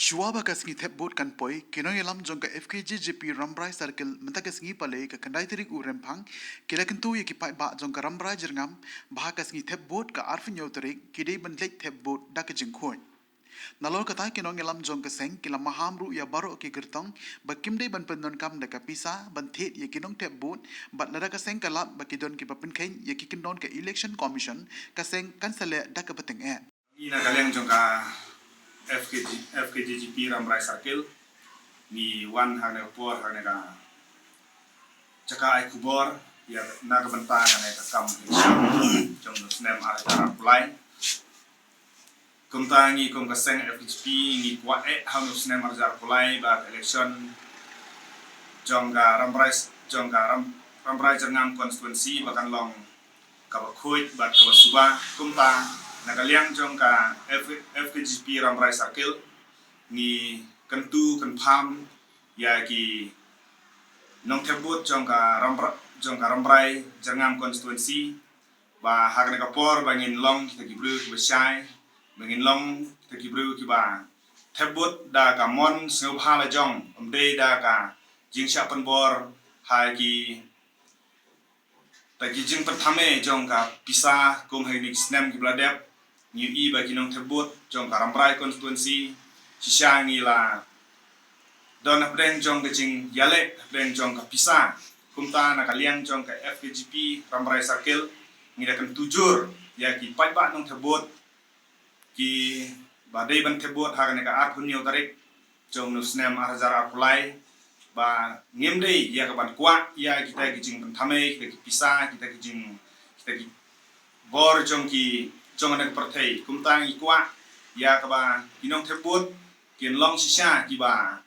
Shua bakas ngi thep bot kan poi kinong elam jong ka FKGGP Rambrai Circle mentakas ngi pale ka kandai tirik urem phang kila kentu ye ki pai ba jong ka Rambrai jerngam bahakas ngi thep bot ka arfin yo tirik kidei ban lek thep bot dak jing khoi nalol kata kinong elam jong ka seng kila mahamru ya baro ki gertong ba kimdei ban pendon kam da ka pisa ban thet ye kinong thep bot bat nada ka seng kala ba kidon ki papin khen ye ki kindon ka election commission ka seng kansale dak ka pateng e ina kaleng jongka FKGGP Rambrai Circle ni wan hane por hane ka jaka ai kubor ya na ka banta hane ka kam jong no snem ara cara apply kumta ngi kum ka seng FKGP ngi kwa hanu snem ara cara apply ba election jongka Rambrai jangam constituency bakan long ka ba khoi ba ka ba suba kumta nakaliang jong ka FKGP Rambrai Circle ni kentu kenpam ya ki nong tebut jong ka Rambrai jangam constituency ba hak ka por bangin long kita gibru ki besai bangin long kita gibru ki ba tebut da ka mon sngau phala jong omde da ka jingsha penbor ha ki tagi jing pertame jong ka pisa kum hainik snem ki bladep New I bagi nong terbut jong ka Rambrai constituency sisangi la don apreng jong ke jing yalek apreng jong ka pisa kumta na kaliang jong ka FKGP Rambrai Circle ngidakan tujur ya ki paiba nong terbut ki badai ban terbut hagane ka arpun yo tarik jong no snem arjar apply ba ngimdei ya ka ban kwa ya kita ki jing pentame kita ki pisa kita ki bor jong ki jong anak pertai kumtang ikwa ya kaba kinong tebut kin long sisa kiba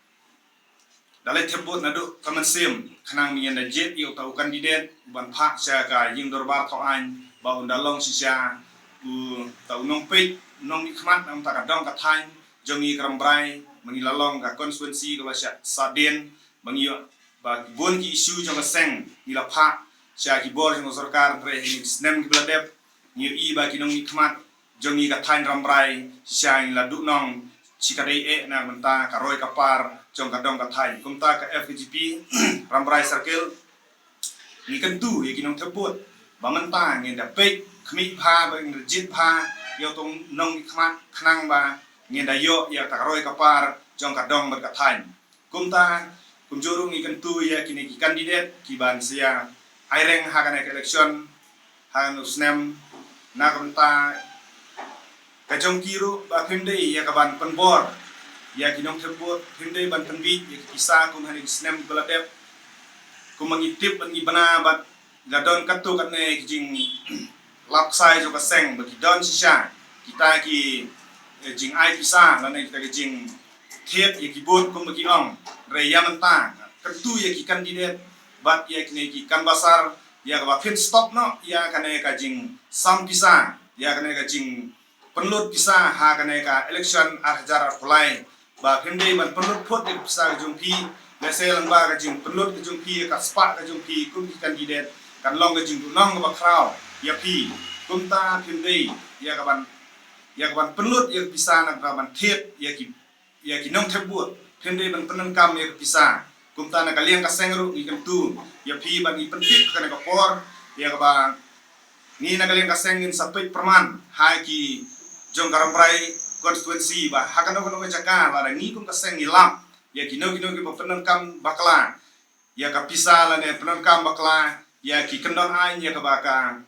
dalai tebut nadu kaman sim kanang mian da jet yo tau kandidat ban phak sa ka ying dorbar tho an ba undalong sisa u tau nong pe nong ikmat am ta ka dong ka thain jong i Rambrai mangilalong ka constituency ka sa saden mangi ba bon ki issue jong ka seng nila phak sa ki bor jong sarkar tre snem ki bladep New I ba kinong ikmat jongi ka thain Rambrai siang la du nong chikadei na menta ka roi ka par jong ka dong ka thain kumta ka FKGP Rambrai Circle ni kentu ye kinong tebut ba menta ngi da pe khmi pha ba ngi jit pha yo tong nong ikmat khnang ba ngi da yo ya ka roi ka par jong ka dong ba ka thain kumta kumjuru ngi kentu ya kini ki kandidat ki ban sia aireng hagane election hanu snem na kanta kajong kiro ba pimdei ya kaban penbor ya kinong tebut pimdei ban penbi ya kisa kum haning snem baladep kum mangitip ban ibana bat gadon katu katne jing lapsai jo kaseng ba kidon sisa kita ki jing ai kisa lana kita jing thiet ya kibut kum bagi ong reya menta katu ya ki kandidat bat ya kine ki kanbasar ya ka pit stop no ya kane ka jing sam pisa ya kane ka jing penlut pisa ha kane ka election arjar apply ba phimdei ban penlut phot de pisa ka jung pi lese lang ba ka jing penlut ka jung pi ka spa ka jung pi kum ki kandidat kan long ka jing nong ba kraw ya pi kum ta phimdei ya ka ban penlut ya pisa na ka ban thet ya ki nong thebut phimdei ban penan kam ya pisa kumta na kaliang kasengru ikan tu ya pi bagi pentit kana ka por ya ka ni na kaliang kasengin sapit perman hai ki jong Rambrai constituency ba hakano kono jaka la ni kum kaseng ilam ya ki no ki penan kam bakla ya ka pisa la ne penan kam bakla ya ki kendon ain ya ka baka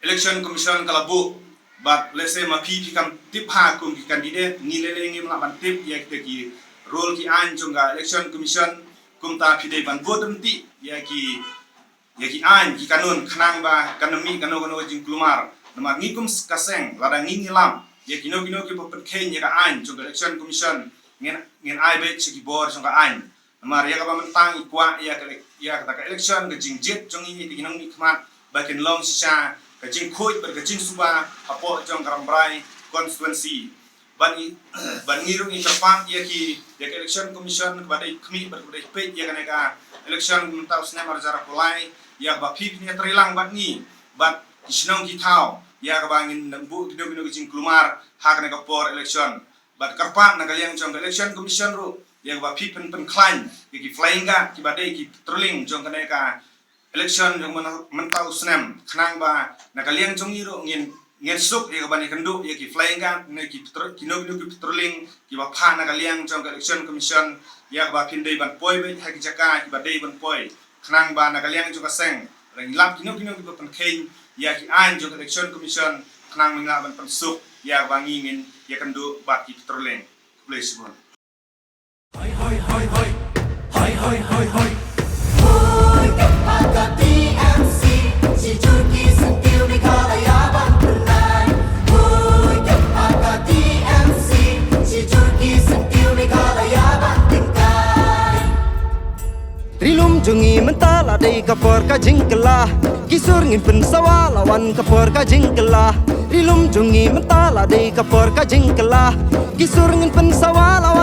election commission kalabu but let's say ma pi kam tip ha kum ki kandidat ni lele ngi la ban tip ya ki role ki an jonga election commission kumta pidei ban vote ti ya ki an ki kanun khnang ba kanami kano jing klumar nama ngikum kaseng lada ngingilam ya ki no ki popet khen ya ka an jonga election commission ngin ai be chi bor jonga an nama ya ka ba mentang ikwa ya ka election ka jing jet jongi ni ki nong ni khmat ba ken long sisa ka jing khoi ba ka jing suba apo jong Rambrai constituency ban ngirung interpang ya ki election commission badai khmi badai pe ya kana ka election mentau snem arjara polai ya ba phi ni trilang bat ni bat isnong ki thau ya ka bangin bu kido jing klumar ha kana ka por election bat karpa nagaliang jong election commission ro yang ba pipen pen klein ki flying ga ki bade ki patrolling jong kana ka election jong mentau snem khnang ba nagaliang jong iro ngin suk ye ba ni kendu ye ki flying ga ne ki patrolling ki ba pha nagaliang jong election commission ya ba pindai ban poi be ha ki jaka ki bade ban poi khnang ba nagaliang jong ka seng reng lap ki pen khain ya ki an jong election commission khnang mingla ban pen suk ya ba ngin ya kendu ba ki patrolling please bon Hoi hoi hoi hoi hoi hoi hoi hoi Hoi kepada TMC si Turki sentil di kalayaban penai Hoi kepada TMC si Turki sentil di kalayaban tingkai Rilum jungi mentala dei kapor ka jingkelah Kisur ngimpen sawalawan kapor ka jingkelah Rilum jungi mentala dei kapor ka jingkelah Kisur ngimpen sawalawan